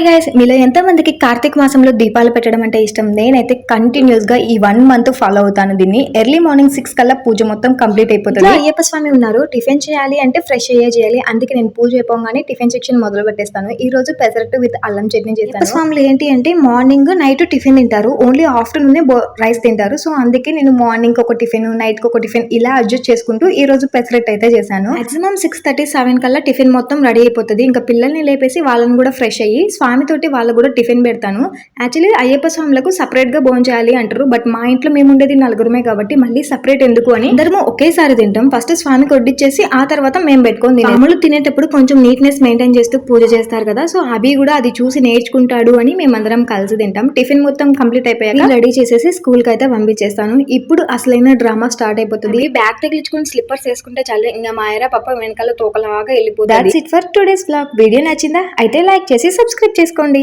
Guys, మీలో ఎంతమందికి కార్తీక మాసంలో దీపాలు పెట్టడం అంటే ఇష్టం? నేనైతే కంటిన్యూస్ గా ఈ 1 మంత్ ఫాలో అవుతాను దీన్ని. ఎర్లీ మార్నింగ్ 6 కల్లా పూజ మొత్తం కంప్లీట్ అయిపోతుంది. అయ్యప్ప స్వామి ఉన్నారు, టిఫిన్ చేయాలి అంటే ఫ్రెష్ అయ్యే చేయాలి. అందుకే నేను పూజ అయిపోగానే టిఫిన్ సెక్షన్ మొదలు పెట్టేస్తాను. ఈ రోజు పెసరట్టు విత్ అల్లం చట్నీ చేస్తాను. అయ్యప్ప స్వాములు ఏంటి అంటే మార్నింగ్ నైట్ టిఫిన్ తింటారు, ఓన్లీ ఆఫ్టర్నూన్ రైస్ తింటారు. సో అందుకే నేను మార్నింగ్ ఒక టిఫిన్, నైట్ కి ఒక టిఫిన్ ఇలా అడ్జస్ట్ చేసుకుంటూ ఈ రోజు పెసరట్టు అయితే చేశాను. మాక్సిమం 6:30-7 కల్లా టిఫిన్ మొత్తం రెడీ అయిపోతుంది. ఇంకా పిల్లల్ని లేపేసి వాళ్ళని కూడా ఫ్రెష్ అయ్యి స్వామితోటి వాళ్ళకు కూడా టిఫిన్ పెడతాను. యాక్చువల్లీ అయ్యప్ప స్వాములకు సపరేట్ గా భోజనం చేయాలి అంటారు, బట్ మా ఇంట్లో మేము ఉండేది నలుగురమే కాబట్టి మళ్ళీ సపరేట్ ఎందుకు అని అందరము ఒకేసారి తింటాం. ఫస్ట్ స్వామికి వడ్డిచ్చేసి ఆ తర్వాత మేము పెట్టుకొని మామూలు తినేటప్పుడు కొంచెం నీట్నెస్ మెయింటైన్ చేస్తూ పూజ చేస్తారు కదా, సో అభి కూడా అది చూసి నేర్చుకుంటాడు అని మేమందరం కలిసి తింటాం. టిఫిన్ మొత్తం కంప్లీట్ అయిపోయాక రెడీ చేసేసి స్కూల్ కి అయితే పంపించేస్తాను. ఇప్పుడు అసలైన డ్రామా స్టార్ట్ అయిపోతుంది. బ్యాగ్ తగిలించుకుని స్లిప్పర్స్ వేసుకుంటే చాలు, ఇంకా మాయరా పప్ప వెనకాల తోకలాగా వెళ్ళిపోతుంది. That's it for today's vlog. Video నచ్చిందా? అయితే లైక్ చేసి సబ్స్క్రైబ్ చేసుకోండి.